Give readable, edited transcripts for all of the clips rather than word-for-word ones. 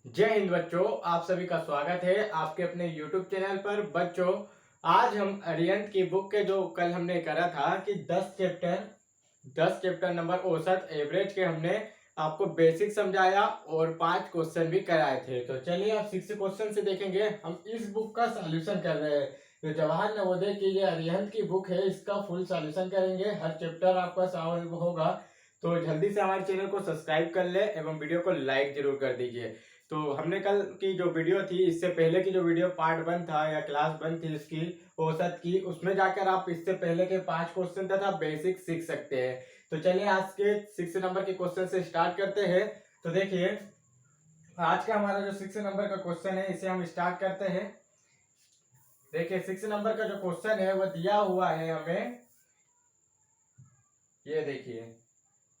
जय हिंद बच्चों, आप सभी का स्वागत है आपके अपने YouTube चैनल पर। बच्चों, आज हम अरिहंत की बुक के जो कल हमने करा था कि 10 चैप्टर नंबर औसत एवरेज के हमने आपको बेसिक समझाया और 5 क्वेश्चन भी कराए थे। तो चलिए आप 6 क्वेश्चन से देखेंगे। हम इस बुक का सॉल्यूशन कर रहे हैं। तो जवाहर नवोदय की ये अरिहंत की बुक है, इसका फुल सॉल्यूशन करेंगे। हर चैप्टर आपका सॉल्व होगा। तो जल्दी से हमारे चैनल को सब्सक्राइब कर ले एवं वीडियो को लाइक जरूर कर दीजिए। तो हमने कल की जो वीडियो थी, इससे पहले की जो वीडियो पार्ट 1 था या क्लास 1 थी इसकी औसत की, उसमें जाकर आप इससे पहले के 5 क्वेश्चन तथा बेसिक सीख सकते हैं। तो चलिए आज के 6 नंबर के क्वेश्चन से स्टार्ट करते हैं। तो देखिए, आज का हमारा जो 6 नंबर का क्वेश्चन है इसे हम स्टार्ट करते हैं। देखिए 6 नंबर का जो क्वेश्चन है वो दिया हुआ है हमें, ये देखिए,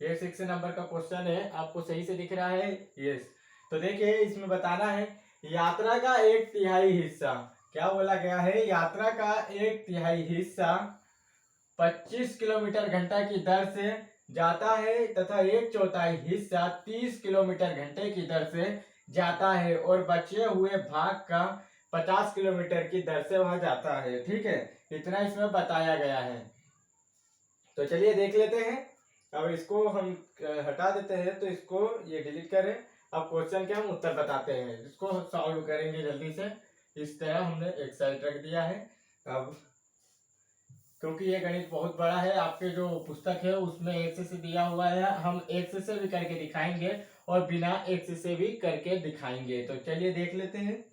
ये 6 नंबर का क्वेश्चन है। आपको सही से दिख रहा है? यस। तो देखिए इसमें बताना है यात्रा का 1/3 हिस्सा, क्या बोला गया है, यात्रा का 1/3 हिस्सा 25 किलोमीटर घंटा की दर से जाता है तथा 1/4 हिस्सा 30 किलोमीटर घंटे की दर से जाता है और बचे हुए भाग का 50 किलोमीटर की दर से वह जाता है। ठीक है, इतना इसमें बताया गया है। तो चलिए देख लेते हैं। अब इसको हम हटा देते हैं, तो इसको ये डिलीट करें। अब क्वेश्चन के हम उत्तर बताते हैं, इसको सॉल्व करेंगे जल्दी से। इस तरह हमने एक साइड रख दिया है। अब क्योंकि ये गणित बहुत बड़ा है, आपके जो पुस्तक है उसमें एक्स से दिया हुआ है, हम एक्स से भी करके दिखाएंगे और बिना एक्स से भी करके दिखाएंगे। तो चलिए देख लेते हैं।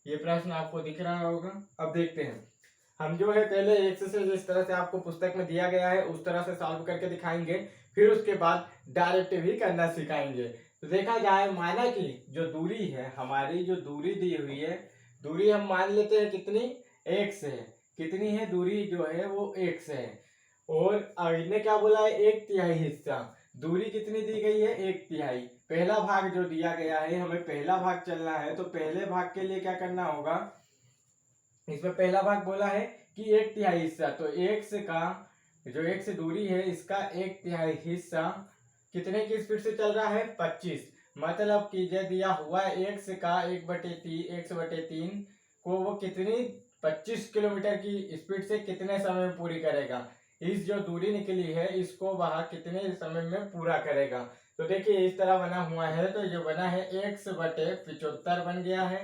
ये प्रश्न आपको दिख रहा होगा। अब देखते हैं, हम जो है पहले एक्स से जिस तरह से आपको पुस्तक में दिया गया है उस तरह से सॉल्व करके दिखाएंगे, फिर उसके बाद डायरेक्ट भी करना सिखाएंगे। तो देखा जाए, माना कि जो दूरी है हमारी, जो दूरी दी हुई है, दूरी हम मान लेते हैं कितनी, एक्स है। कितनी है दूरी जो है वो एक्स है। और इन्हें क्या बोला है, 1/3 हिस्सा। दूरी कितनी दी गई है, 1/3। पहला भाग जो दिया गया है, हमें पहला भाग चलना है। तो पहले भाग के लिए क्या करना होगा, इसमें पहला भाग बोला है कि 1/3 हिस्सा, तो एक्स का जो एक्स दूरी है इसका 1/3 हिस्सा कितने की स्पीड से चल रहा है, 25। मतलब कि जो दिया हुआ है एक्स का 1/3 को वो कितनी 25 किलोमीटर की स्पीड से कितने समय में पूरी करेगा। इस जो दूरी निकली है इसको वह कितने समय में पूरा करेगा। तो देखिए इस तरह बना हुआ है, तो जो बना है 1/75 बन गया है।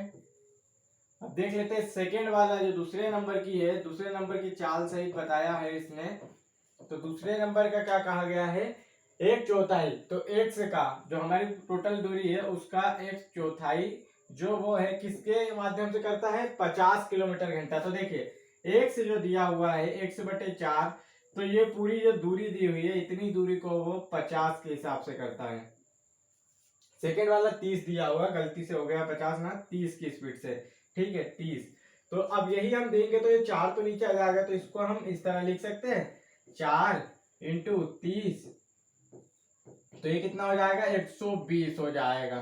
अब देख लेते हैं सेकेंड वाला, जो दूसरे नंबर की है, दूसरे नंबर की चाल सहित बताया है इसने। तो दूसरे नंबर का क्या कहा गया है, 1/4। तो एक्स का जो हमारी टोटल दूरी है उसका 1/4 जो वो है किसके माध्यम से करता है, 50 किलोमीटर घंटा। तो देखिए एक्स जो दिया हुआ है 1/4, तो ये पूरी जो दूरी दी हुई है इतनी दूरी को वो 50 के हिसाब से करता है। सेकेंड वाला 30 दिया हुआ, गलती से हो गया 50 ना, 30 की स्पीड से। ठीक है 30। तो अब यही हम देंगे तो ये 4 तो नीचे आ जाएगा, तो इसको हम इस तरह लिख सकते हैं, 4 × 30। तो ये कितना हो जाएगा, 120 हो जाएगा।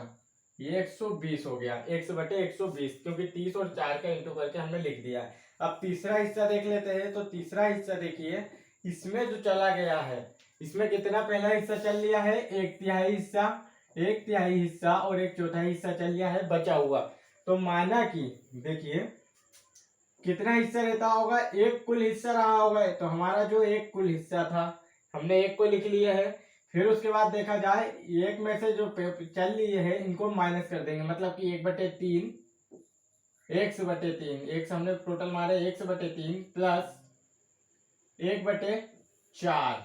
ये 120 हो गया, 1/120, क्योंकि 30 और 4 का इंटू करके हमने लिख दिया है। अब तीसरा हिस्सा देख लेते हैं। तो तीसरा हिस्सा देखिए, इसमें जो चला गया है, इसमें कितना पहला हिस्सा चल लिया है, 1/3 हिस्सा, 1/3 हिस्सा और 1/4 हिस्सा चल लिया है बचा हुआ। तो माना कि देखिए कितना हिस्सा रहता होगा, एक कुल हिस्सा रहा होगा। तो हमारा जो एक कुल हिस्सा था हमने एक को लिख लिया है। फिर उसके बाद देखा जाए, एक में से जो चल लिए है इनको माइनस कर देंगे, मतलब कि 1/3, 1/3, एक से हमने टोटल मारे 1/3 प्लस 1/4,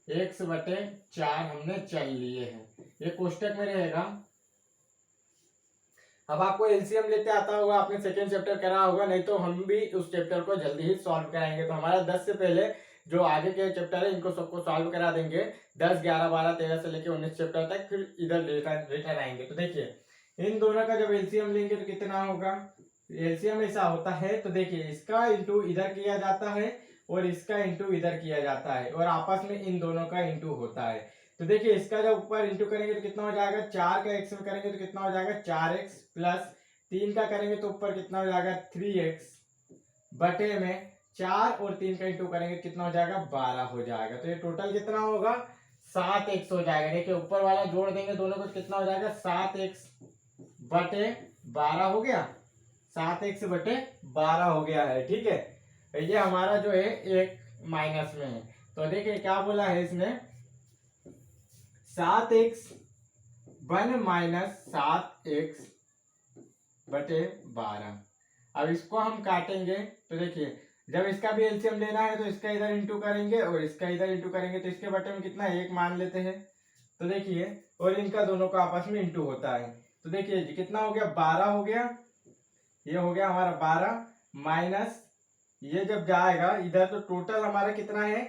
1/4 हमने चल लिए हैं, ये कोष्टक में रहेगा। अब आपको एलसीएम लेते आता होगा, आपने सेकेंड चैप्टर करा होगा, नहीं तो हम भी उस चैप्टर को जल्दी ही सॉल्व कराएंगे। तो हमारा 10 से पहले जो आगे के चैप्टर है इनको सबको सॉल्व करा देंगे, 10, 11, 12, 13 से लेके 19 चैप्टर तक, फिर इधर रिटर्न आएंगे। तो देखिए इन दोनों का जब एलसीएम लेंगे तो कितना होगा, एलसीएम ऐसा होता है। तो देखिए इसका इंटू इधर किया जाता है और इसका इंटू इधर किया जाता है, और आपस में इन दोनों का इंटू होता है। तो देखिए इसका जब ऊपर इंटू करेंगे तो कितना हो जाएगा, 4 का एक्स में करेंगे तो कितना हो जाएगा, 4x प्लस 3 का करेंगे तो ऊपर कितना हो जाएगा, 3x बटे में 4 और 3 का इंटू करेंगे कितना हो जाएगा, 12 हो जाएगा। तो ये टोटल कितना होगा, 7x हो जाएगा। देखिए ऊपर वाला जोड़ देंगे दोनों को कितना हो जाएगा, 7x बटे 12 हो गया, 7x बटे 12 हो गया है। ठीक है, ये हमारा जो है एक माइनस में है। तो देखिए क्या बोला है इसने, 7x 1 माइनस 7x बटे 12। अब इसको हम काटेंगे तो देखिए जब इसका भी एलसीएम लेना है तो इसका इधर इंटू करेंगे और इसका इधर इंटू करेंगे, तो इसके बटे में कितना है, 1 मान लेते हैं। तो देखिए और इनका दोनों का आपस में इंटू होता है। तो देखिए कितना हो गया, 12 हो गया, ये हो गया हमारा 12 माइनस ये जब जाएगा इधर तो टोटल हमारा कितना है,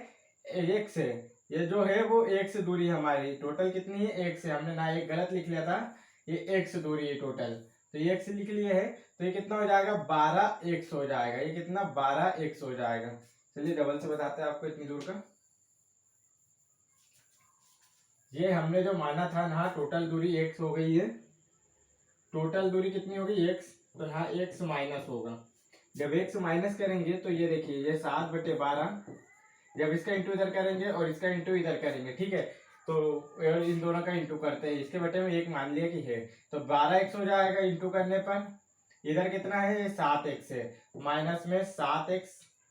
एक से, ये जो है वो एक से दूरी हमारी टोटल कितनी है, एक से, हमने ना एक गलत लिख लिया था, ये एक से दूरी है टोटल, तो ये एक से लिख लिए है। तो ये कितना हो जाएगा, 12x हो जाएगा, ये कितना 12x हो जाएगा। चलिए डबल से बताते हैं आपको इतनी दूर का। ये हमने जो माना था ना, टोटल दूरी x हो गई है, टोटल दूरी कितनी होगी x, तो यहाँ x माइनस होगा। जब x माइनस करेंगे तो ये देखिए ये 7/12, जब इसका इंटू इधर करेंगे और इसका इंटू इधर करेंगे, ठीक है, तो इन दोनों का इंटू करते हैं, इसके बटे में 1 मान लिया कि है, तो 12x हो जाएगा इंटू करने पर। इधर कितना है, 7x है, माइनस में 7x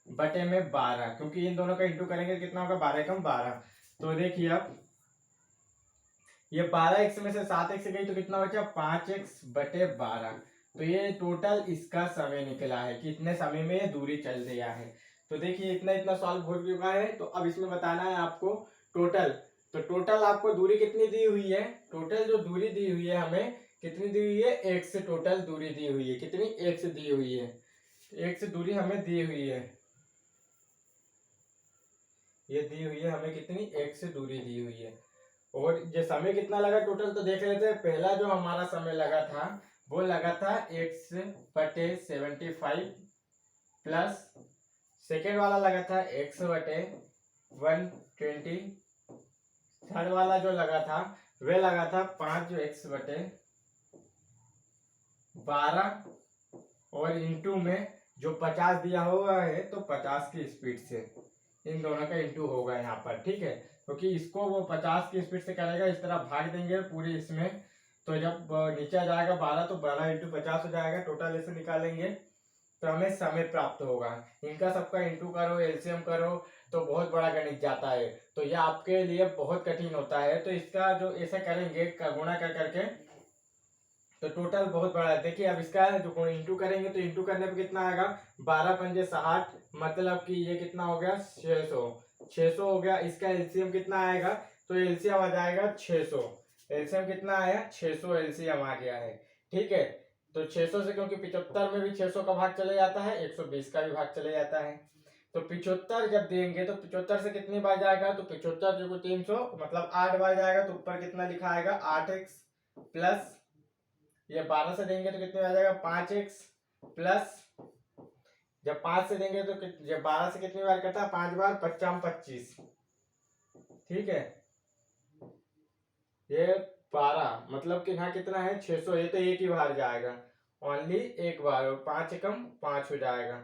बटे में 12, क्योंकि इन दोनों का इंटू करेंगे कितना होगा, 12 कम 12। तो देखिए अब ये 12x में से 7x गई तो कितना बचा, 5x बटे 12। तो ये टोटल इसका समय निकला है कि इतने समय में ये दूरी चल दिया है। तो देखिए इतना इतना सॉल्व हो चुका है। तो अब इसमें बताना है आपको टोटल, तो टोटल आपको दूरी कितनी दी हुई है, टोटल जो दूरी दी हुई है हमें कितनी दी हुई है, x से टोटल दूरी दी हुई है, कितनी, x दी हुई है, x दूरी हमें दी हुई है, ये दी हुई है हमें कितनी, x दूरी दी हुई है। और ये समय कितना लगा टोटल तो देख लेते हैं। पहला जो हमारा समय लगा था वो लगा था x/75 प्लस सेकेंड वाला लगा था x/120, थर्ड वाला जो लगा था वह लगा था 5x/12 और इंटू में जो 50 दिया हुआ है तो 50 की स्पीड से इन दोनों का इंटू होगा यहाँ पर। ठीक है, क्योंकि इसको वो 50 की स्पीड से करेगा, इस तरह भाग देंगे पूरी इसमें, तो जब नीचे आ जाएगा 12 तो 12 इंटू 50 हो जाएगा, टोटल ऐसे निकालेंगे तो हमें समय प्राप्त होगा। इनका सबका इंटू करो, एलसीएम करो तो बहुत बड़ा गणित जाता है, तो यह आपके लिए बहुत कठिन होता है। तो इसका जो ऐसे करेंगे गुणा कर करके तो टोटल बहुत बड़ा है। देखिए अब इसका जो इंटू करेंगे तो इंटू करने पे कितना आएगा, 12×5 = 60, मतलब कि ये कितना हो गया, 600 हो गया। इसका एलसीएम कितना आएगा, तो एलसीएम आ जाएगा 600, एलसीएम कितना आया, 600 एलसीएम आ गया है। ठीक है, तो 600 से, क्योंकि 75 में भी 600 का भाग चले जाता है, 120 का भी भाग चले जाता है, तो 75 जब देंगे तो 75 से कितनी बार जाएगा, तो 75 जो 300 मतलब 8 बार जाएगा, तो ऊपर कितना लिखा आएगा, 8x प्लस ये 12 से देंगे तो कितने आ जाएगा, 5x प्लस, जब 5 से देंगे तो जब 12 से कितनी बार करता है, 5 बार, 25। ठीक है, ये 12 मतलब कि यहाँ कितना है, 600, ये तो एक ही बार जाएगा, ओनली एक बार, और 5 कम 5 हो जाएगा।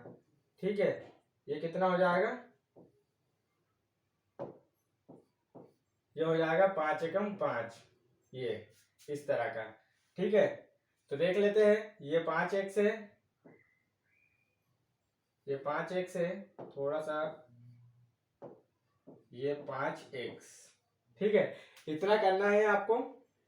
ठीक है, ये कितना हो जाएगा, ये हो जाएगा 5 कम 5, ये इस तरह का। ठीक है, तो देख लेते हैं, ये 5x है, ये 5x है, थोड़ा सा ये 5x। ठीक है, इतना करना है आपको।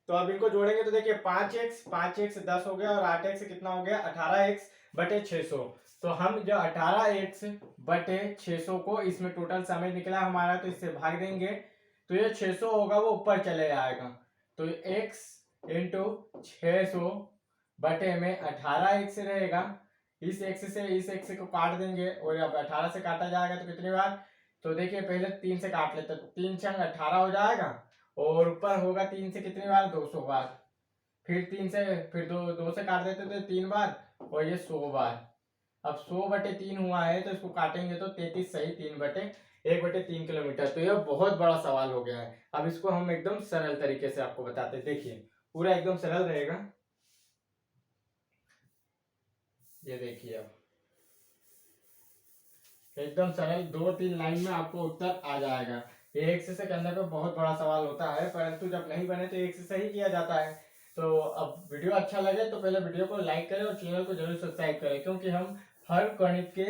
तो अब इनको जोड़ेंगे तो देखिए 5x 10 हो गया और 8x कितना हो गया, 18x बटे 600। तो हम जो 18x बटे 600 को, इसमें टोटल समय निकला हमारा, तो इससे भाग देंगे तो ये 600 होगा वो ऊपर चले जाएगा, तो x इंटू 600 बटे में 18x रहेगा। इस x से इस x को काट देंगे और अब 18 से काटा जाएगा तो कितनी बार, तो देखिए पहले 3 से काट लेते, तो 3 छंग 18 हो जाएगा, और ऊपर होगा 3 से कितनी बार, 200 बार, फिर 3 से, फिर 2 से काट देते तो 3 बार, और ये 100 बार। अब 100/3 हुआ है तो इसको काटेंगे तो 33 सही 3/1/3 किलोमीटर। तो यह बहुत बड़ा सवाल हो गया है। अब इसको हम एकदम सरल तरीके से आपको बताते, देखिए पूरा एकदम सरल रहेगा। ये देखिए अब एकदम सरल 2-3 लाइन में आपको उत्तर आ जाएगा। ये एक से करने पे बहुत बड़ा सवाल होता है, परंतु जब नहीं बने तो एक से ही किया जाता है। तो अब वीडियो अच्छा लगे तो पहले वीडियो को लाइक करें और चैनल को जरूर सब्सक्राइब करें, क्योंकि हम हर गणित के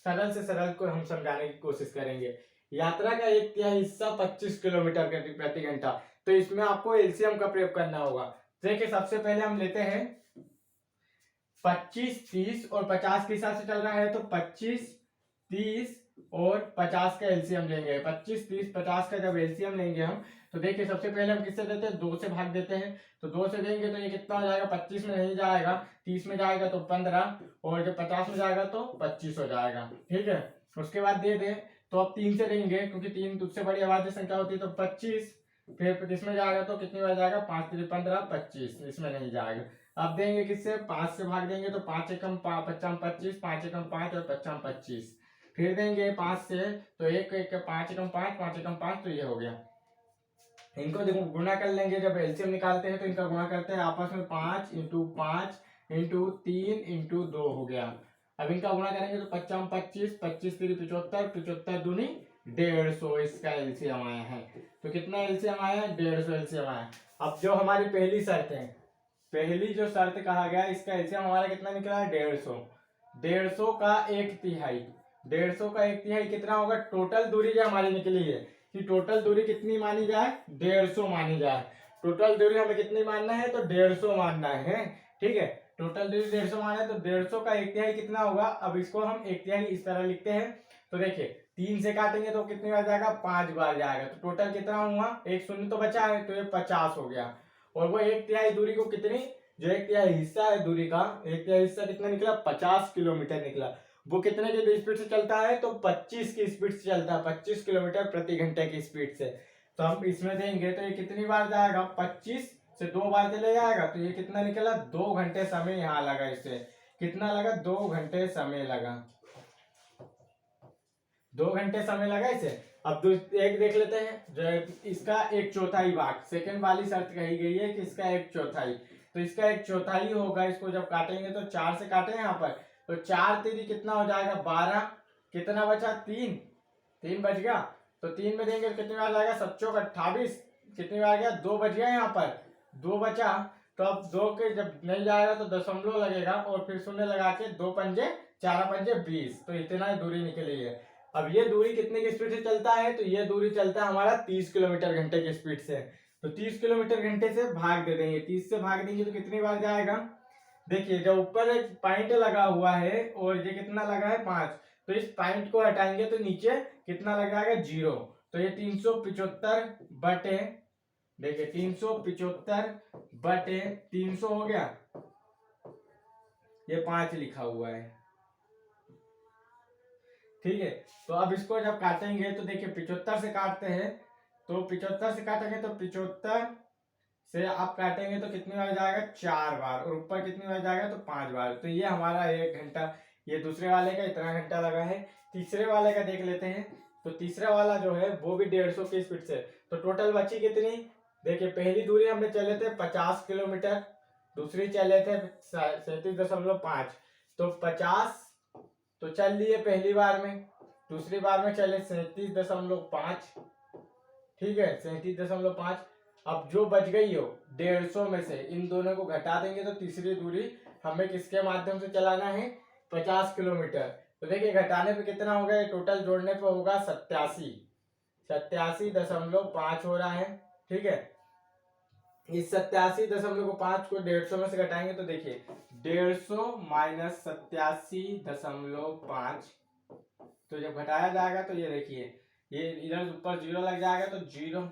सरल से सरल को हम समझाने की कोशिश करेंगे। यात्रा का एक तिहाई हिस्सा 25 किलोमीटर प्रति घंटा, तो इसमें आपको एलसीएम का प्रयोग करना होगा। देखिए सबसे पहले हम लेते हैं 25, 30 और 50 के हिसाब से चल रहा है, तो 25, 30 और 50 का एलसीएम लेंगे। 25, 30, 50 का जब एलसीएम लेंगे हम, तो देखिए सबसे पहले हम किससे देते हैं, 2 से भाग देते हैं। तो 2 से देंगे तो ये कितना हो जाएगा, 25 में नहीं जाएगा, 30 में जाएगा तो 15, और जब 50 में जाएगा तो 25 हो जाएगा। ठीक है, उसके बाद दे दें तो अब 3 से देंगे, क्योंकि 3 सबसे बड़ी अभाज्य संख्या होती है, तो 25, फिर इसमें जाएगा तो कितनी बार जाएगा, 5 3 15, 25, इसमें नहीं जाएगा। अब देंगे किससे, 5 से भाग देंगे तो 5 एकम 55 25, 5 एकम 5 और 55 25। फिर देंगे 5 से तो 1 1 5 एकम 5, 5 एकम 5, तो ये हो गया। इनको देखो गुणा कर लेंगे, जब एलसीएम निकालते हैं तो इनका गुणा करते हैं आपस में, 5 इंटू 5 इंटू 3 इंटू 2 हो गया। अब इनका गुणा करेंगे तो 55 25, 25 3 75, 75 दूनी 150, इसका एलसीएम आया है। तो कितना एलसीएम आया है, 150 एलसीएम आया। अब जो हमारी पहली शर्त है, पहली जो शर्त कहा गया, इसका एलसीएम हमारा कितना निकला है, 150। 150 का एक तिहाई, 150 का एक तिहाई कितना होगा, टोटल दूरी जो हमारी निकली है, कि टोटल दूरी कितनी मानी जाए, 150 मानी जाए। टोटल दूरी हमें कितनी मानना है, तो 150 मानना है। ठीक है, टोटल दूरी 150 माना है, तो 150 का एक तिहाई कितना होगा। अब इसको हम एक तिहाई इस तरह लिखते हैं, तो देखिए 3 से काटेंगे तो कितनी बार जाएगा, 5 बार जाएगा। तो टोटल कितना हुआ, एक शून्य तो बचा है, तो ये 50 हो गया। और वो एक तिहाई दूरी को कितनी, जो एक तिहाई हिस्सा है दूरी का, एक तिहाई हिस्सा कितना निकला, 50 किलोमीटर निकला। वो कितने की स्पीड से चलता है, तो 25 की स्पीड से चलता है, 25 किलोमीटर प्रति घंटे की स्पीड से। तो हम इसमें देंगे तो ये कितनी बार जाएगा, 25 से 2 बार चले जाएगा, तो ये कितना निकला, 2 घंटे समय यहाँ लगा। इससे कितना लगा, 2 घंटे समय लगा, 2 घंटे समय लगा इसे। अब एक देख लेते हैं, जो इसका एक चौथाई भाग, सेकंड वाली शर्त कही गई है कि इसका एक चौथाई, तो इसका एक चौथाई होगा। इसको जब काटेंगे तो 4 से काटे यहाँ पर, तो 4 3 कितना हो जाएगा, 12, कितना बचा, 3, 3 बच गया। तो 3 में देंगे तो कितनी बार जाएगा, 7 चौक 28, कितनी बार गया, 2 बच गया यहाँ पर, 2 बचा। तो अब 2 के जब नहीं जाएगा तो दशमलव लगेगा, और फिर शून्य लगा के 2 पंजे 4 पंजे 20, तो इतना दूरी निकली है। अब ये दूरी कितने की स्पीड से चलता है, तो ये दूरी चलता है हमारा 30 किलोमीटर घंटे की स्पीड से। तो 30 किलोमीटर घंटे से भाग दे देंगे, 30 से भाग देंगे तो कितनी बार जाएगा, देखिए जब ऊपर एक पॉइंट लगा हुआ है और ये कितना लगा है, 5, तो इस पॉइंट को हटाएंगे तो नीचे कितना लग जाएगा, 0। तो ये 375 बटे, देखिए 375 बटे 300 हो गया, ये 5 लिखा हुआ है। ठीक है, तो अब इसको जब काटेंगे तो देखिए 75 से काटते हैं, तो 75 से काटेंगे तो 75 से आप काटेंगे तो कितनी बार जाएगा, 4 बार, और ऊपर कितनी बार जाएगा, तो 5 बार। तो ये हमारा 1 घंटा, ये दूसरे वाले का इतना घंटा लगा है। तीसरे वाले का देख लेते हैं, तो तीसरा वाला जो है वो भी 150 की स्पीड से। तो टोटल बची कितनी, देखिए पहली दूरी हमने चले थे 50 किलोमीटर, दूसरी चले थे 37.5, तो 50 तो चल लिए पहली बार में, दूसरी बार में चले 37.5, ठीक है 37.5। अब जो बच गई हो 150 में से इन दोनों को घटा देंगे तो तीसरी दूरी हमें किसके माध्यम से चलाना है, 50 किलोमीटर। तो देखिए घटाने पे कितना होगा, ये टोटल जोड़ने पे होगा 87.5 हो रहा है। ठीक है, इस 87.5 को 150 में से घटाएंगे तो देखिए 150 माइनस 87.5, तो जब घटाया जाएगा तो ये देखिए ये इधर ऊपर 0 लग जाएगा, तो 0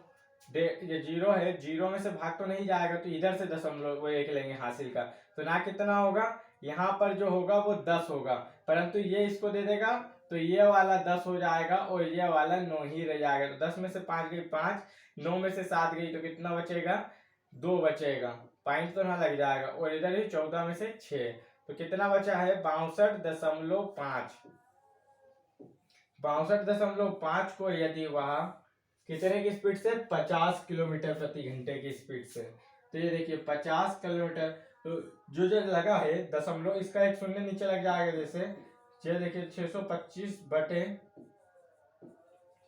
ये 0 है, 0 में से भाग तो नहीं जाएगा, तो इधर से दशमलव वो 1 लेंगे हासिल का, तो ना कितना होगा, यहाँ पर जो होगा वो 10 होगा, परंतु ये इसको दे देगा तो ये वाला 10 हो जाएगा और ये वाला 9 ही रह जाएगा। तो 10 में से 5 गई 5, 9 में से 7 गई तो कितना बचेगा, 2 बचेगा, पॉइंट तो ना लग जाएगा, और इधर ही 14 में से 6, तो कितना बचा है 62.5। 62.5 को यदि वह कितने की स्पीड से, 50 किलोमीटर प्रति घंटे की स्पीड से, तो ये देखिए 50 किलोमीटर, तो जो लगा है दशमलव, इसका एक शून्य नीचे लग जाएगा, जैसे ये देखिए 625 बटे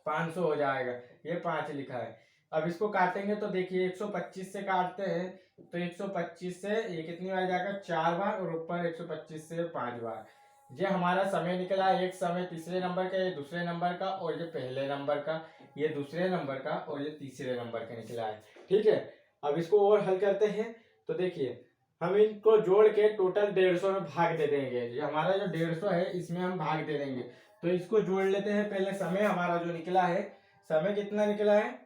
500 हो जाएगा, ये 5 लिखा है। अब इसको काटेंगे तो देखिए 125 से काटते हैं तो 125 से ये कितनी बार जाएगा 4 बार और ऊपर 125 से 5 बार। ये हमारा समय निकला, एक समय तीसरे नंबर का, ये दूसरे नंबर का और ये पहले नंबर का, ये दूसरे नंबर का और ये तीसरे नंबर का निकला है। ठीक है, अब इसको और हल करते हैं तो देखिए हम इनको जोड़ के टोटल 150 में भाग दे देंगे। ये हमारा जो 150 है इसमें हम भाग दे देंगे। तो इसको जोड़ लेते हैं। पहले समय हमारा जो निकला है, समय कितना निकला है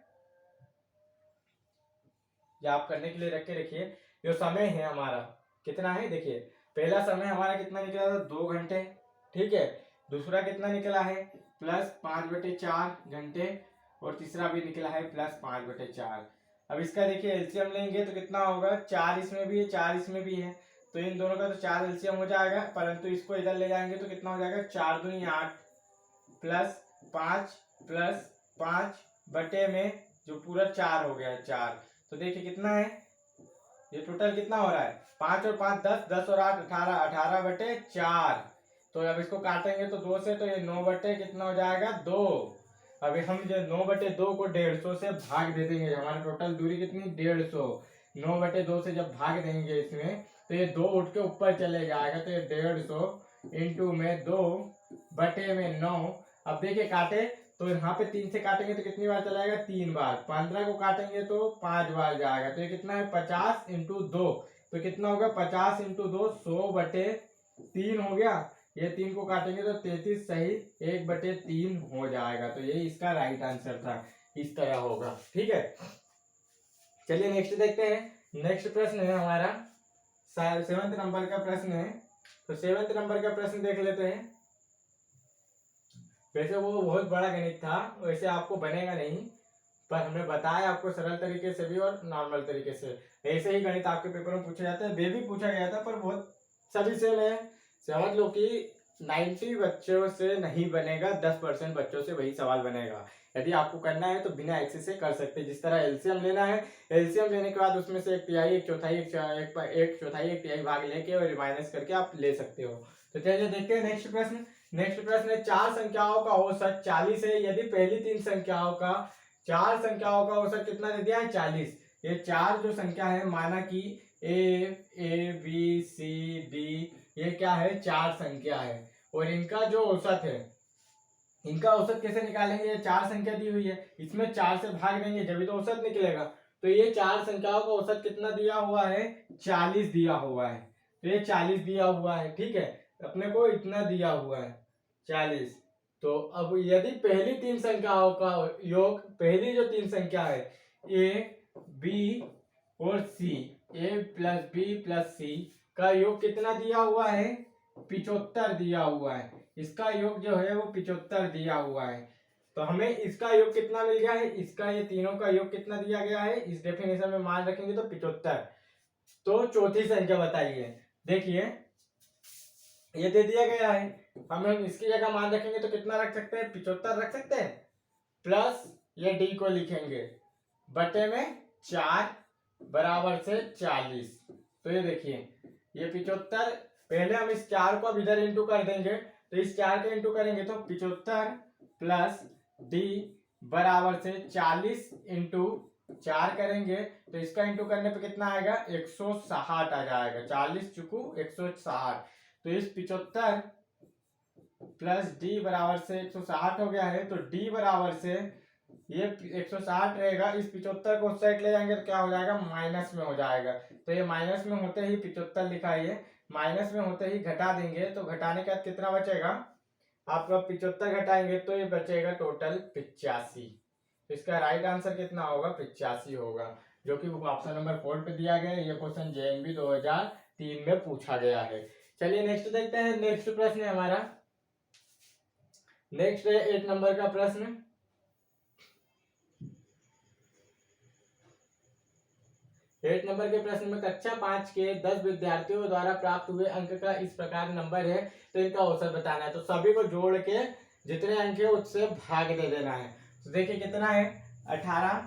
ये आप करने के लिए रख के रखिए। जो समय है हमारा कितना है, देखिए पहला समय हमारा कितना निकला था 2 घंटे। ठीक है, दूसरा कितना निकला है +5/4 घंटे और तीसरा भी निकला है +5/4। अब इसका देखिए एलसीएम लेंगे तो कितना होगा, 4 इसमें भी है 4 इसमें भी है तो इन दोनों का तो 4 एलसीएम हो जाएगा, परंतु इसको इधर ले जाएंगे तो कितना हो जाएगा 4 दूनी 8 +5 बटे में जो पूरा 4 हो गया 4। तो देखिए कितना है, ये टोटल कितना हो रहा है 5 और 5 10, 10 और 8 18, 18/4। तो अब इसको काटेंगे तो 2 से, तो ये 9 बटे कितना हो जाएगा 2। अभी हम जो 9/2 को 150 से भाग दे देंगे, हमारी टोटल दूरी कितनी 150। 9/2 से जब भाग देंगे इसमें तो ये 2 उठ के ऊपर चले जाएगा, तो ये 150 इंटू में 2 बटे में 9। अब देखिए काटे तो यहाँ पे 3 से काटेंगे तो कितनी बार चलाएगा 3 बार। 15 को काटेंगे तो 5 बार जाएगा, तो ये कितना है 50 इंटू 2। तो कितना होगा 50 इंटू 2 100/3 हो गया। ये 3 को काटेंगे तो 33 सही 1/3 हो जाएगा। तो ये इसका राइट आंसर था, इस तरह होगा। ठीक है, चलिए नेक्स्ट देखते हैं। नेक्स्ट प्रश्न है हमारा 7वें नंबर का प्रश्न है। तो 7वें नंबर का प्रश्न देख लेते हैं। वैसे वो बहुत बड़ा गणित था, वैसे आपको बनेगा नहीं, पर हमने बताया आपको सरल तरीके से भी और नॉर्मल तरीके से। ऐसे ही गणित आपके पेपर में पूछे जाते हैं, वे भी पूछा गया था, पर बहुत सभी से मैं समझ लो कि 90 बच्चों से नहीं बनेगा, 10% बच्चों से वही सवाल बनेगा। यदि आपको करना है तो बिना एक्सेस से कर सकते हैं। जिस तरह एलसीएम लेना है, एलसीएम लेने के बाद उसमें से 1/3 1/4 1/4 1/3 भाग लेके और माइनस करके आप ले सकते हो। तो चलिए देखते हैं नेक्स्ट प्रश्न। नेक्स्ट प्रश्न है 4 संख्याओं का औसत 40 है, यदि पहली 3 संख्याओं का 4 संख्याओं का औसत कितना दे दिया है 40। ये 4 जो संख्या है, माना कि A B C D ये क्या है 4 संख्या है, और इनका जो औसत है, इनका औसत कैसे निकालेंगे। ये 4 संख्या दी हुई है, इसमें 4 से भाग देंगे जब भी तो औसत निकलेगा। तो ये 4 संख्याओं का औसत कितना दिया हुआ है 40 दिया हुआ है। तो ये 40 दिया हुआ है। ठीक है, अपने को इतना दिया हुआ है 40। तो अब यदि पहली 3 संख्याओं का योग, पहली जो 3 संख्या है A B और C, A + B + C का योग कितना दिया हुआ है 75 दिया हुआ है। इसका योग जो है वो 75 दिया हुआ है। तो हमें इसका योग कितना मिल गया है, इसका ये तीनों का योग कितना दिया गया है, इस डेफिनेशन में मान रखेंगे तो 75। तो चौथी संख्या बताइए। देखिए ये दे दिया गया है, हम इसकी जगह मान रखेंगे तो कितना रख सकते हैं 75 रख सकते हैं, प्लस ये डी को लिखेंगे बटे में 4 बराबर से 40। तो ये देखिए ये 75, पहले हम इस 4 को अब इधर इंटू कर देंगे, तो इस 4 के इंटू करेंगे तो 75 प्लस डी बराबर से 40 इंटू 4 करेंगे तो इसका इंटू करने पे कितना आएगा 160 आ जाएगा। 40 चुकू 160। तो इस 75 प्लस डी बराबर से 160 हो गया है। तो डी बराबर से ये 160 रहेगा, इस 75 को उस साइड ले जाएंगे तो क्या हो जाएगा माइनस में हो जाएगा। तो ये माइनस में होते ही 75 लिखा है, माइनस में होते ही घटा देंगे तो घटाने के बाद कितना बचेगा, आपका 75 घटाएंगे तो ये बचेगा टोटल 85। तो इसका राइट आंसर कितना होगा 85 होगा, जो कि ऑप्शन नंबर 4 पे दिया गया है। ये क्वेश्चन जेएनबी 2003 में पूछा गया है। चलिए नेक्स्ट देखते हैं। नेक्स्ट प्रश्न है हमारा, नेक्स्ट है 8 नंबर का प्रश्न। 8 नंबर के प्रश्न में कक्षा 5 के 10 विद्यार्थियों द्वारा प्राप्त हुए अंक का इस प्रकार नंबर है, तो इनका औसत बताना है। तो सभी को जोड़ के जितने अंक है उससे भाग दे देना है। तो देखिए कितना है 18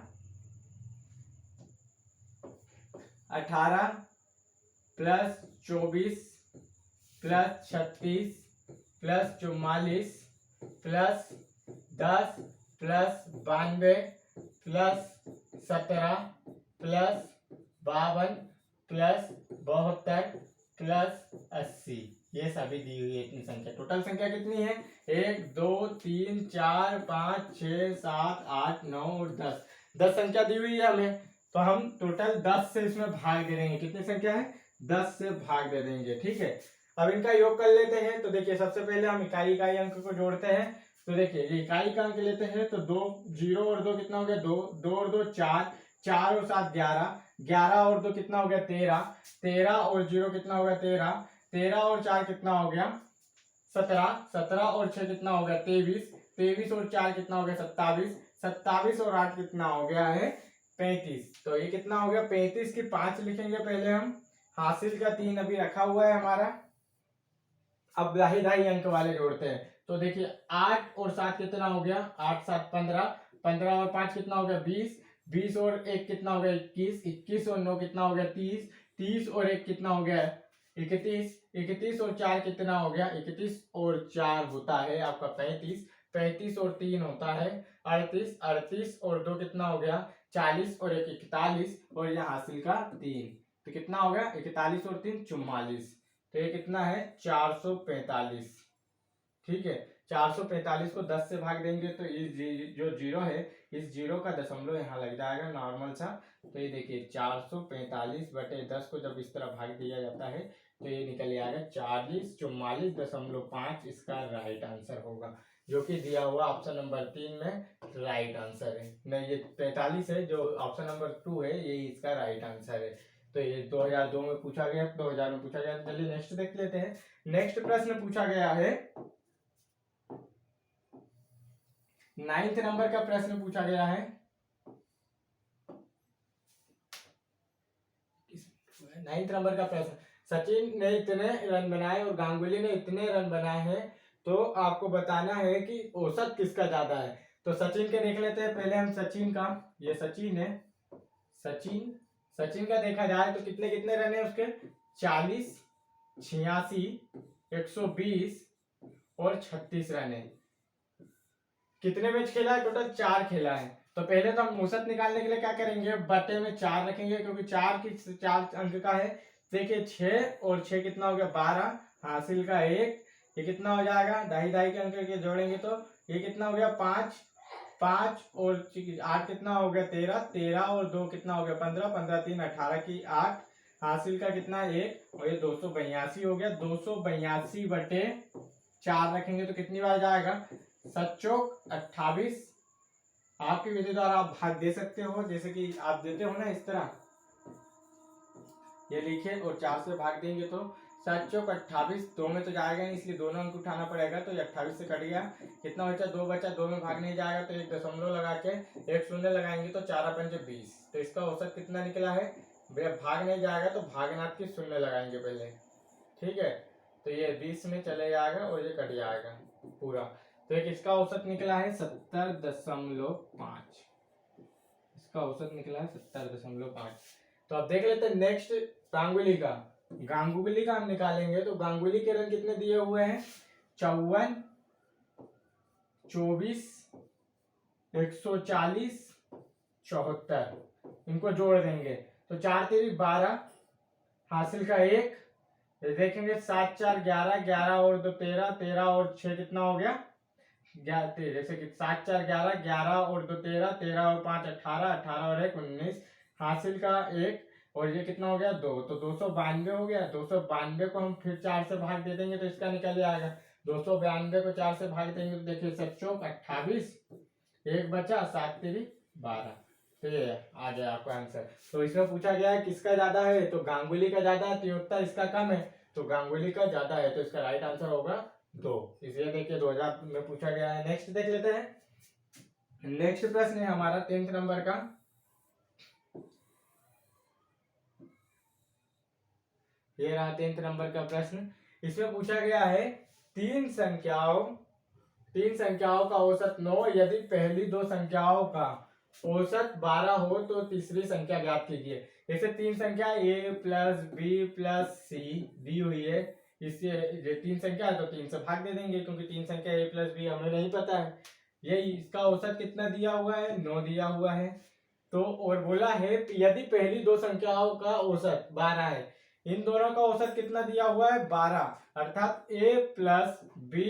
plus 24 plus 36 plus 44 plus 10 plus 92 plus 17 plus 52 plus 72 plus 80, ये सभी दी हुई है इतनी संख्या। टोटल संख्या कितनी है? 1 2 3 4 5 6 7 8 9 और 10, 10 संख्या दी हुई है हमें। तो हम टोटल 10 से इसमें भाग दे देंगे। कितनी संख्या है? 10 से भाग दे देंगे। ठीक है, अब इनका योग कर लेते हैं। तो देखिए सबसे पहले हम इकाई इकाई अंक को जोड़ते हैं। तो देखिए ये इकाई का अंक लेते हैं तो 2 0 और 2 कितना हो गया? 2 2 और 2 4, 4 और 7 11, 11 और 2 कितना हो गया? 13, 13 और 0 कितना हो गया? 13, 13 और 4 कितना हो गया? 17, 17 और 6 कितना हो गया? 23, 23 और 4 कितना हो गया? 27, 27 और 8 कितना हो गया है? 35। तो ये कितना हो गया? 35 की 5 लिखेंगे पहले हम। हासिल का 3 अभी रखा हुआ है हमारा। अब दाही दाही अंक वाले जोड़ते हैं। तो देखिए 8 और 7 कितना हो गया? 8 7 15, 15 और 5 कितना हो गया? 20, 20 और 1 कितना हो गया? 21, 21 और 9 कितना हो गया? 30, 30 और 1 कितना हो गया? 31, 31 और 4 कितना हो गया? 31 और 4 होता है आपका 35, 35 और 3 होता है 38, 38 और 2 कितना हो गया? 40 और 1 41 और यह हासिल का 3, तो कितना हो गया? 41 और 3 44। तो ये कितना है? 445। ठीक है, 445 को 10 से भाग देंगे तो इस जो जीरो है, इस जीरो का दशमलव यहाँ लग जाएगा नॉर्मल सा। तो ये देखिए 445 बटे 10 को जब इस तरह भाग दिया जाता है तो ये निकल आएगा 4044.5, इसका राइट आंसर होगा, जो कि दिया हुआ ऑप्शन नंबर 3 में राइट आंसर है। नहीं, ये 45 है, जो ऑप्शन नंबर 2 है यही इसका राइट आंसर है। तो ये 2002 में पूछा गया, 2000 में पूछा गया। चलिए नेक्स्ट देख लेते हैं। नेक्स्ट प्रश्न पूछा गया है 9th नंबर का प्रश्न पूछा गया है। 9th नंबर का प्रश्न, सचिन ने इतने रन बनाए और गांगुली ने इतने रन बनाए हैं, तो आपको बताना है कि औसत किसका ज्यादा है। तो सचिन के देख लेते हैं पहले हम। सचिन का, ये सचिन है, सचिन का देखा जाए तो कितने कितने रन है उसके? 40, 86, 120 और 36 रन है। कितने मैच खेला है? टोटल 4 खेला है। तो पहले तो हम औसत निकालने के लिए क्या करेंगे? बटे में 4 रखेंगे, क्योंकि 4 अंक का है। देखिए 6 और 6 कितना हो गया? 12, हासिल का 1, ये कितना हो जाएगा? दाही दाही के अंक के जोड़ेंगे तो ये कितना हो गया? 5, 5 और 8 कितना हो गया? 13, 13 और 2 कितना हो गया? 15, 15 3 18 की 8, हासिल का कितना? 1, और ये 282 हो गया। 282 बटे 4 रखेंगे तो कितनी बार जाएगा? 7 चौक 28। आपकी विधि द्वारा आप भाग दे सकते हो, जैसे कि आप देते हो ना इस तरह, ये लिखे और 4 से भाग देंगे तो 7 चौक 28। 2 में तो जाएगा नहीं, इसलिए दोनों अंक उठाना पड़ेगा। तो ये 28 से कट गया, कितना बचा? 2 बचा। 2 में भाग नहीं जाएगा तो एक दशमलव लगा के एक शून्य लगाएंगे तो 4 पंजे 20। तो इसका औसत कितना निकला है? भैया भाग नहीं जाएगा तो भागनाथ के शून्य लगाएंगे पहले। ठीक है, तो ये 20 में चले जाएगा और ये कट जाएगा पूरा। तो एक इसका औसत निकला है 70.5, इसका औसत निकला है 70.5। तो अब देख लेते हैं नेक्स्ट गांगुली का। गांगुली का हम निकालेंगे तो गांगुली के रन कितने दिए हुए हैं? 54, 24, 140, 74। इनको जोड़ देंगे तो 4 3 12, हासिल का 1, देखेंगे 7 4 11, 11 और 2 13, 13 और 6 कितना हो गया? जैसे कि 7 4 11, 11 और 2 13, 13 और 5 18, 18 और 1 19, हासिल का 1, और ये कितना हो गया? 2। तो 292 हो गया। 292 को हम फिर 4 से भाग दे देंगे तो इसका निकल आएगा। 292 को 4 से भाग देंगे तो देखिए 7 चौक 28, 1 बचा, 7 3 12। तो ये आ गया आपका आंसर। तो इसमें पूछा गया है किसका ज्यादा है, तो गांगुली का ज्यादा है, 73 इसका कम है, तो गांगुली का ज्यादा है, तो इसका राइट आंसर होगा 2। इसलिए देखिए 2000 में पूछा गया है। नेक्स्ट देख लेते हैं। नेक्स्ट प्रश्न है हमारा 10th नंबर का। ये रहा 10th नंबर का प्रश्न। इसमें पूछा गया है तीन संख्याओं का औसत 9, यदि पहली दो संख्याओं का औसत 12 हो तो तीसरी संख्या ज्ञात कीजिए। जैसे 3 संख्या a plus b plus c दी हुई है, इससे 3 संख्या है तो 3 से भाग दे देंगे, क्योंकि 3 संख्या a प्लस b हमें नहीं पता है। ये इसका औसत कितना दिया हुआ है, 9 दिया हुआ है। तो और बोला है यदि पहली दो संख्याओं का औसत 12 है, इन दोनों का औसत कितना दिया हुआ है, 12, अर्थात a प्लस बी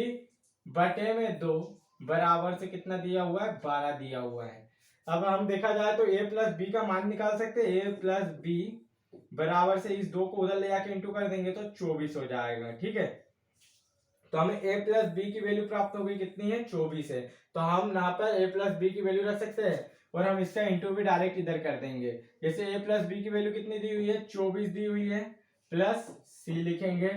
बटे में 2 बराबर से कितना दिया हुआ है, 12 दिया हुआ है। अब हम देखा जाए तो a प्लस बी का मान निकाल सकते हैं, a प्लस बी बराबर से इस 2 को उधर ले जाके इंटू कर देंगे तो 24 हो जाएगा। ठीक है, तो हमें a प्लस बी की वैल्यू प्राप्त हो गई, कितनी है, 24 है। तो हम यहाँ पर a प्लस बी की वैल्यू रख सकते हैं और हम इसका इंटू भी डायरेक्ट इधर कर देंगे। जैसे a प्लस बी की वैल्यू कितनी दी हुई है, 24 दी हुई है, प्लस c लिखेंगे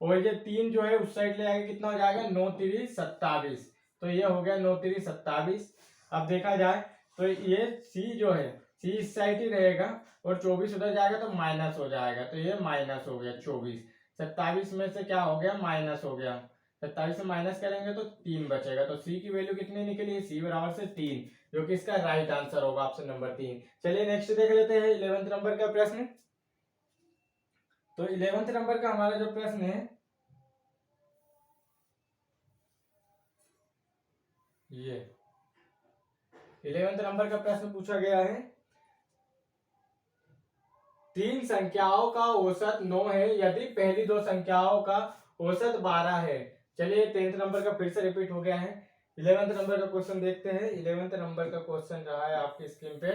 और ये 3 जो है उस साइड ले आके कितना हो जाएगा, 9 3 27। तो ये हो गया 9 3 27। अब देखा जाए तो ये c जो है, c इस साइड ही रहेगा और 24 उधर जाएगा तो माइनस हो जाएगा, तो ये माइनस हो गया 24। 27 में से क्या हो गया, माइनस हो गया, 27 से माइनस करेंगे तो 3 बचेगा। तो सी की वैल्यू कितनी निकली है, सी बराबर से 3, जो कि इसका राइट आंसर होगा, ऑप्शन नंबर 3। चलिए नेक्स्ट देख लेते हैं 11th नंबर का प्रश्न। तो 11th नंबर का हमारा जो प्रश्न है ये 11th नंबर का प्रश्न पूछा गया है, तीन संख्याओं का औसत 9 है यदि पहली दो संख्याओं का औसत 12 है। चलिए 10th नंबर का फिर से रिपीट हो गया है। 11th नंबर का क्वेश्चन देखते हैं। 11th नंबर का क्वेश्चन रहा है आपकी स्क्रीन पे,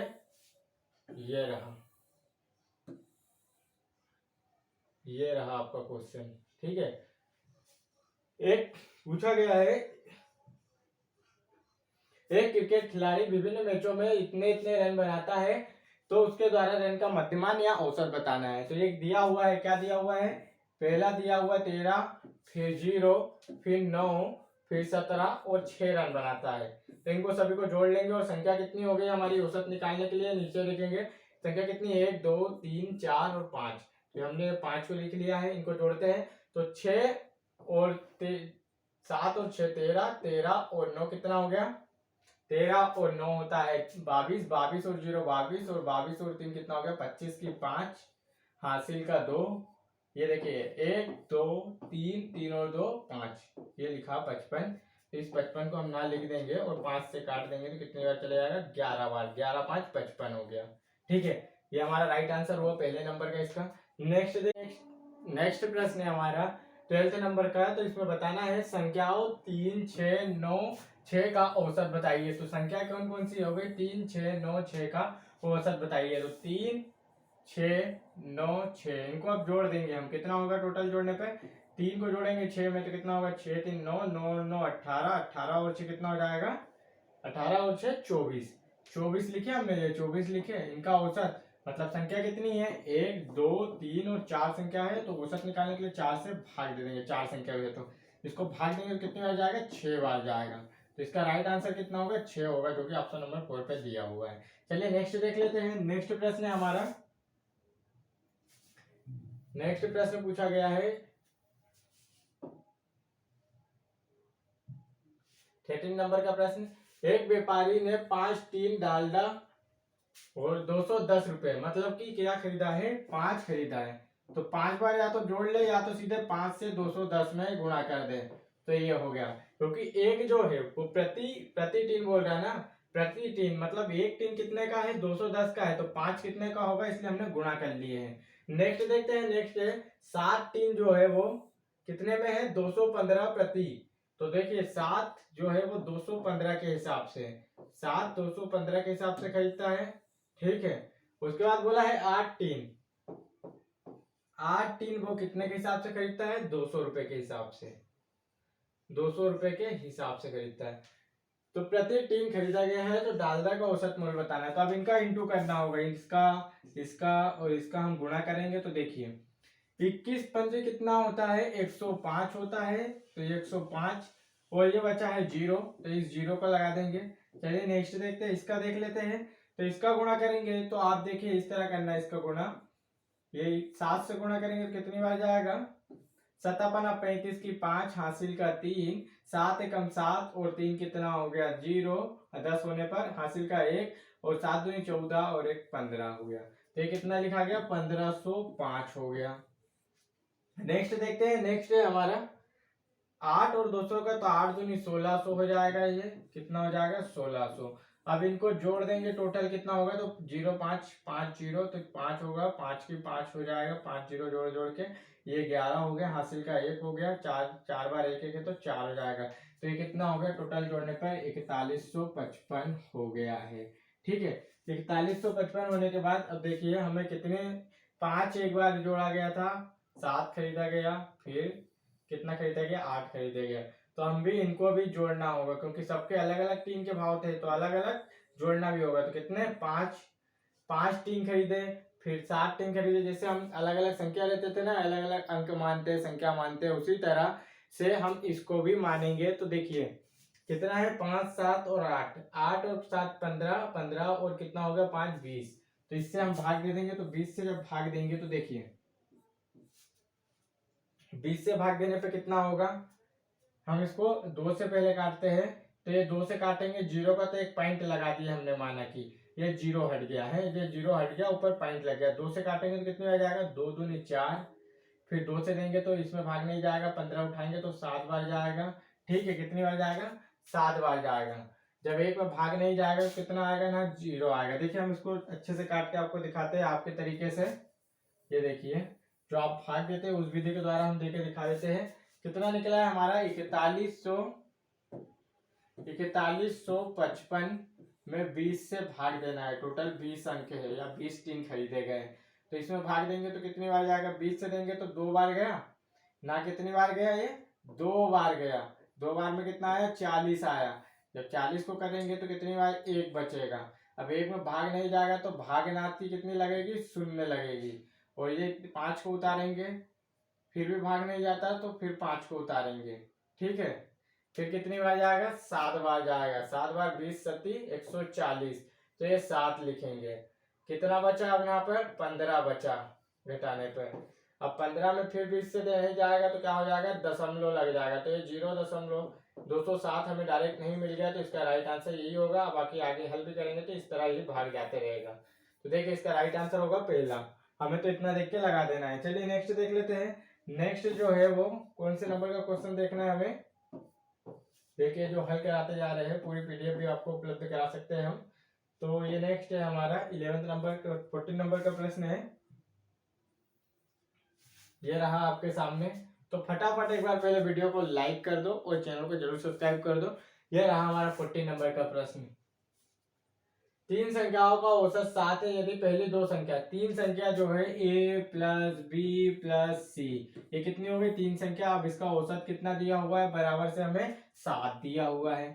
ये रहा, ये रहा आपका क्वेश्चन। ठीक है, एक पूछा गया है, एक क्रिकेट खिलाड़ी विभिन्न मैचों में इतने इतने रन बनाता है तो उसके द्वारा रन का मध्यमान या औसत बताना है। तो एक दिया हुआ है, क्या दिया हुआ है, पहला दिया हुआ 13, फिर 0, फिर 9, फिर 17 और 6 रन बनाता है। तो इनको सभी को जोड़ लेंगे और संख्या कितनी हो गई हमारी औसत निकालने के लिए, नीचे लिखेंगे संख्या कितनी, 1 2 3 4 और 5। तो हमने 5 को लिख लिया है, इनको जोड़ते हैं तो 6 और 7 और 6 13, 13 और 9 कितना हो गया, 13 और 9 होता है 22, 22 और 0 22 और 22 और 3 कितना हो गया, 25 की 5, हासिल का 2, ये देखिए 1 2 3, 3 और 2 5, ये लिखा 55। तो इस 55 को हम ना लिख देंगे और 5 से काट देंगे तो कितनी बार चले जाएगा, 11 बार, 11 5 55 हो गया। ठीक है, ये हमारा राइट आंसर हुआ पहले नंबर का इसका। नेक्स्ट प्रश्न है हमारा 12th नंबर का। तो इसमें बताना है संख्याओं 3 6 9 6 का औसत बताइए। तो संख्या कौन कौन सी हो गई, 3 6 9 6 का औसत बताइए। तो 3 6 9 6, इनको अब जोड़ देंगे हम, कितना होगा टोटल जोड़ने पे, 3 को जोड़ेंगे 6 में तो कितना होगा, 6 3 9 9 9 18, 18 और 6 कितना हो जाएगा, 18 और 6 24, 24 लिखे हमने, ये 24 लिखे। इनका औसत मतलब संख्या कितनी है, 1 2 3 और 4 संख्या है, तो औसत निकालने के लिए 4 से भाग दे देंगे, 4 संख्या हुई है तो इसको भाग देंगे तो कितनी बार जाएगा, 6 बार जाएगा। तो इसका राइट आंसर कितना होगा, 6 होगा, जो कि ऑप्शन नंबर 4 पे दिया हुआ है। चलिए नेक्स्ट देख लेते हैं। नेक्स्ट प्रश्न है हमारा, नेक्स्ट प्रश्न पूछा गया है 13 नंबर का प्रश्न, एक व्यापारी ने 5 टीन डालडा और 210 रुपए, मतलब कि क्या खरीदा है, 5 खरीदा है। तो 5 बार या तो जोड़ ले या तो सीधे 5 से 210 में गुणा कर दे, तो ये हो गया। क्योंकि एक जो है वो प्रति प्रति टीन बोल रहा है ना, प्रति टीन मतलब एक टीन कितने का है, 210 का है, तो 5 कितने का होगा, इसलिए हमने गुणा कर लिए हैं। नेक्स्ट देखते हैं, नेक्स्ट है 7 टीन जो है वो कितने में है, 215 प्रति। तो देखिए 7 जो है वो 215 के हिसाब से, 7 215 के हिसाब से खरीदता है। ठीक है, उसके बाद बोला है 8 टीन, 8 टीन वो कितने के हिसाब से खरीदता है, 200 रुपए के हिसाब से, 200 रुपए के हिसाब से खरीदता है। तो प्रति टीन खरीदा गया है तो डालडा का औसत मूल्य बताना है। तो अब इनका इंटू करना होगा, इसका इसका और इसका हम गुणा करेंगे। तो देखिए 21 पंजे कितना होता है, 105 होता है, तो 105 और ये बचा है 0, तो इस 0 को लगा देंगे। चलिए नेक्स्ट देखते हैं, इसका देख लेते हैं। तो इसका गुणा करेंगे तो आप देखिए इस तरह करना है इसका गुणा, ये 7 से गुणा करेंगे तो कितनी बार जाएगा, 7 पना 35 की 5, हासिल का 3, 7 एकम 7 और 3 कितना हो गया 0, 10 होने पर हासिल का 1 और 7 दूनी 14 और 1 15 हो गया। तो ये कितना लिखा गया, 1505 हो गया। नेक्स्ट देखते हैं, नेक्स्ट है हमारा 8 और 200 का, तो 8 दूनी 1600 हो जाएगा, ये कितना हो जाएगा 1600। अब इनको जोड़ देंगे, टोटल कितना होगा, तो 0 5 5 0, तो 5 होगा, 5 की 5 हो जाएगा, 5 0 जोड़ जोड़ के ये 11 हो गया, हासिल का 1 हो गया, 4 बार 1 1 है तो 4 हो जाएगा। तो ये कितना हो गया, टोटल जोड़ने पर 4155 हो गया है। ठीक है, 4155 होने के बाद अब देखिए हमें कितने, 5 एक बार जोड़ा गया था, 7 खरीदा गया, फिर कितना खरीदा गया, 8 खरीदा गया। तो हम भी इनको भी जोड़ना होगा, क्योंकि सबके अलग अलग टीम के भाव थे, तो अलग अलग जोड़ना भी होगा। तो कितने, 5 टीम खरीदे, फिर 7 टीम खरीदे। जैसे हम अलग अलग संख्या लेते थे ना, अलग अलग अंक मानते, संख्या मानते, उसी तरह से हम इसको भी मानेंगे। तो देखिए कितना है, 5 7 और 8, 8 और 7 15, 15 और कितना हो गया 5 20। तो इससे हम भाग दे देंगे, तो 20 से जब भाग देंगे तो देखिए 20 से भाग देने पे कितना होगा, हम इसको 2 से पहले काटते हैं, तो ये 2 से काटेंगे, 0 का तो एक पॉइंट लगा दिया हमने, माना कि ये 0 हट गया है, ये 0 हट गया, ऊपर पॉइंट लग गया। 2 से काटेंगे तो कितने आ जाएगा, 2 दूनी 4, फिर 2 से देंगे तो इसमें भाग नहीं जाएगा, 15 उठाएंगे तो 7 बार जाएगा। ठीक है, कितनी बार जाएगा, 7 बार जाएगा। जब एक में भाग नहीं जाएगा तो कितना आएगा ना, 0 आएगा। देखिए हम इसको अच्छे से काट के आपको दिखाते हैं आपके तरीके से। ये देखिए, जो आप भाग देते हैं उस विधि के द्वारा हम देके दिखा देते हैं। कितना निकला है हमारा, 4155 में 20 से भाग देना है। टोटल 20 अंक है या 20 टीम खरीदे गए, तो इसमें भाग देंगे तो कितनी बार जाएगा, 20 से देंगे तो 2 बार गया ना, कितनी बार गया, ये 2 बार गया। 2 बार में कितना आया, 40 आया। जब 40 को करेंगे तो कितनी बार, 1 बचेगा। अब 1 में भाग नहीं जाएगा तो भागनाती कितनी लगेगी, 0 लगेगी। और ये 5 को उतारेंगे, फिर भी भाग नहीं जाता तो फिर 5 को उतारेंगे। ठीक है, फिर कितनी बार जाएगा, 7 बार जाएगा। 7 बार 20 सती 140, तो ये 7 लिखेंगे। कितना बचा अब यहाँ पर, 15 बचा घटाने पर। अब 15 में फिर 20 से नहीं जाएगा तो क्या हो जाएगा, दशमलव लग जाएगा, तो ये 0.207 हमें डायरेक्ट नहीं मिल गया, तो इसका राइट आंसर यही होगा। बाकी आगे हल भी करेंगे तो इस तरह ही भाग जाते रहेगा। तो देखिए इसका राइट आंसर होगा पहला। हमें तो इतना देख के लगा देना है। चलिए नेक्स्ट देख लेते हैं। नेक्स्ट जो है वो कौन से नंबर का क्वेश्चन देखना है हमें, देखिए जो हल कराते जा रहे हैं, पूरी पीडीएफ भी आपको उपलब्ध करा सकते हैं हम। तो ये नेक्स्ट है हमारा 11 नंबर का, 14 नंबर का प्रश्न है। ये रहा आपके सामने। तो फटाफट एक बार पहले वीडियो को लाइक कर दो और चैनल को जरूर सब्सक्राइब कर दो। ये रहा हमारा 14 नंबर का प्रश्न। 3 संख्याओं का औसत 7 है यदि पहली दो संख्या, 3 संख्या जो है a प्लस बी प्लस सी, ये कितनी हो गई, 3 संख्या। अब इसका औसत कितना दिया हुआ है, बराबर से हमें 7 दिया हुआ है।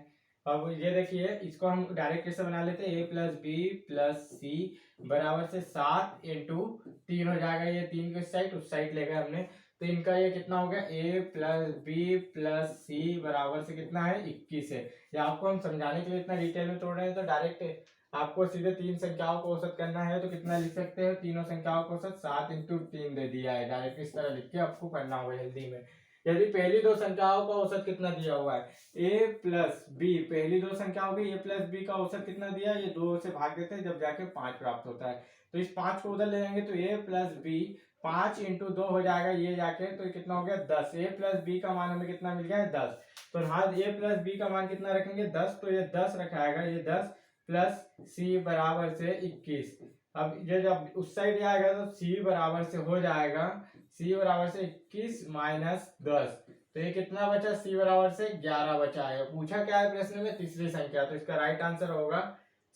अब ये देखिए इसको हम डायरेक्ट कैसे बना लेते हैं, a प्लस बी प्लस सी बराबर से 7 इंटू 3 हो जाएगा। ये 3 को इस साइड उस साइड ले गए हमने, तो इनका ये कितना हो गया, a प्लस बी प्लस सी बराबर से कितना है, 21 है। या आपको हम समझाने के लिए इतना डिटेल में तोड़ रहे हैं, तो डायरेक्ट आपको सीधे 3 संख्याओं को औसत करना है तो कितना लिख सकते हैं, तीनों संख्याओं को औसत 7 इंटू 3 दे दिया है। डायरेक्ट इस तरह लिख के आपको करना होगा जल्दी में। यदि पहली दो संख्याओं का औसत कितना दिया हुआ है, a प्लस बी, पहली दो संख्या होगी a प्लस बी का औसत कितना दिया है, ये 2 से भाग देते हैं जब जाके 5 प्राप्त होता है। तो इस 5 को उधर ले जाएंगे तो a प्लस बी 5 इंटू 2 हो जाएगा, ये जाके तो कितना हो गया 10। a प्लस बी का मान हमें कितना मिल गया है, 10। तो हाँ a प्लस बी का मान कितना रखेंगे, 10, तो ये 10 रखाएगा, ये 10 प्लस सी बराबर से 21। अब ये जब उस साइड आएगा तो सी बराबर से हो जाएगा, सी बराबर से 21 माइनस 10, तो ये कितना बचा, सी बराबर से 11 बचा है। पूछा क्या है प्रश्न में, तीसरी संख्या, तो इसका राइट आंसर होगा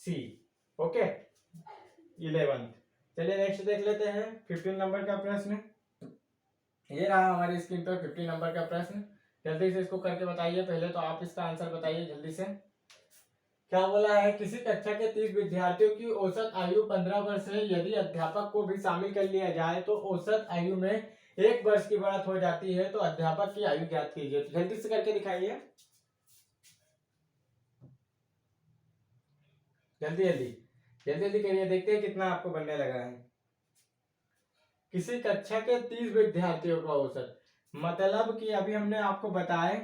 सी। ओके 11। चलिए नेक्स्ट देख लेते हैं 15 नंबर का प्रश्न। ये रहा हमारी स्क्रीन पर 15 नंबर का प्रश्न। जल्दी से इसको करके बताइए, पहले तो आप इसका आंसर बताइए जल्दी से। क्या बोला है, किसी कक्षा के 30 विद्यार्थियों की औसत आयु 15 वर्ष है, यदि अध्यापक को भी शामिल कर लिया जाए तो औसत आयु में 1 वर्ष की बढ़त हो जाती है, तो अध्यापक की आयु ज्ञात कीजिए। तो जल्दी से करके दिखाइए, जल्दी जल्दी जल्दी जल्दी करिए, देखते हैं कितना आपको बनने लगा है। किसी कक्षा के 30 विद्यार्थियों का औसत, मतलब कि अभी हमने आपको बताया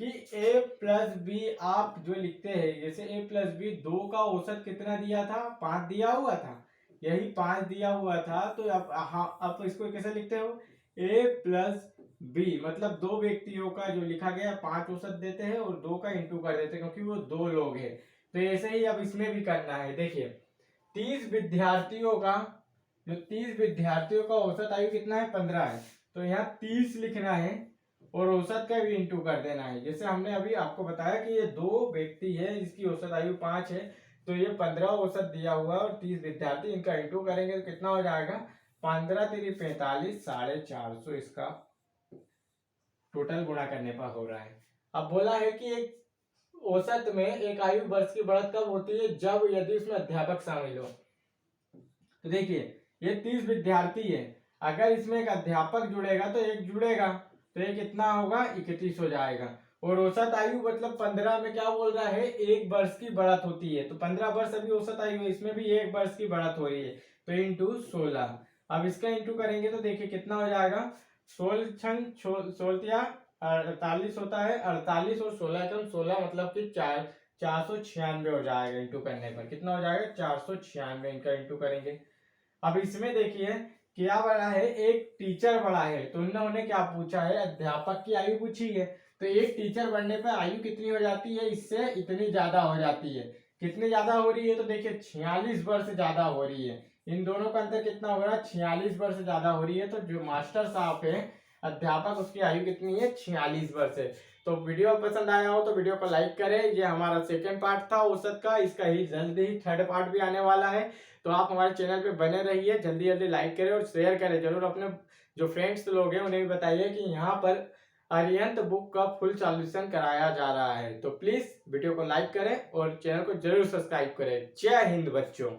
कि a प्लस बी आप जो लिखते हैं, जैसे a प्लस बी 2 का औसत कितना दिया था, 5 दिया हुआ था, यही 5 दिया हुआ था। तो अब इसको कैसे लिखते हो, a प्लस बी, मतलब 2 व्यक्तियों का जो लिखा गया है 5 औसत देते हैं और 2 का इंटू कर देते हैं, क्योंकि वो 2 लोग हैं। तो ऐसे ही अब इसमें भी करना है। देखिए 30 विद्यार्थियों का, जो 30 विद्यार्थियों का औसत आयु कितना है, 15 है। तो यहाँ 30 लिखना है और औसत का भी इंटू कर देना है। जैसे हमने अभी आपको बताया कि ये 2 व्यक्ति है जिसकी औसत आयु 5 है, तो ये 15 औसत दिया हुआ है और 30 विद्यार्थी, इनका इंटू करेंगे तो कितना हो जाएगा, 15 3 45, 450 इसका टोटल गुणा करने पर हो रहा है। अब बोला है कि एक औसत में एक आयु वर्ष की बढ़त कब होती है, जब यदि उसमें अध्यापक शामिल हो। तो देखिए ये 30 विद्यार्थी है, अगर इसमें एक अध्यापक जुड़ेगा तो एक जुड़ेगा, तो ये कितना होगा, 31 हो जाएगा। और औसत आयु मतलब 15 में क्या बोल रहा है, 1 वर्ष की बढ़त होती है, तो 15 वर्ष अभी औसत आयु है, इसमें भी 1 वर्ष की बढ़त हो रही है, तो इंटू 16। अब इसका इंटू करेंगे तो देखिए कितना हो जाएगा, 16 48 होता है, 48 और 16 का 16 मतलब कि 496 हो जाएगा। इंटू करने पर कितना हो जाएगा, 496, इनका इंटू करेंगे। अब इसमें देखिए क्या बड़ा है, एक टीचर बड़ा है, तो उन्होंने क्या पूछा है, अध्यापक की आयु पूछी है। तो एक टीचर बनने पर आयु कितनी हो जाती है, इससे इतनी ज्यादा हो जाती है। कितनी ज्यादा हो रही है, तो देखिए 46 वर्ष ज्यादा हो रही है। इन दोनों का अंतर कितना हो रहा है, 46 वर्ष ज्यादा हो रही है। तो जो मास्टर साहब है अध्यापक, उसकी आयु कितनी है, 46 वर्ष है। तो वीडियो पसंद आया हो तो वीडियो को लाइक करें। ये हमारा सेकेंड पार्ट था औसत का, इसका ही जल्दी ही थर्ड पार्ट भी आने वाला है। तो आप हमारे चैनल पे बने रहिए, जल्दी जल्दी लाइक करें और शेयर करें जरूर। अपने जो फ्रेंड्स लोग हैं उन्हें भी बताइए कि यहाँ पर अरिहंत बुक का फुल सॉल्यूशन कराया जा रहा है। तो प्लीज वीडियो को लाइक करें और चैनल को जरूर सब्सक्राइब करें। जय हिंद बच्चों।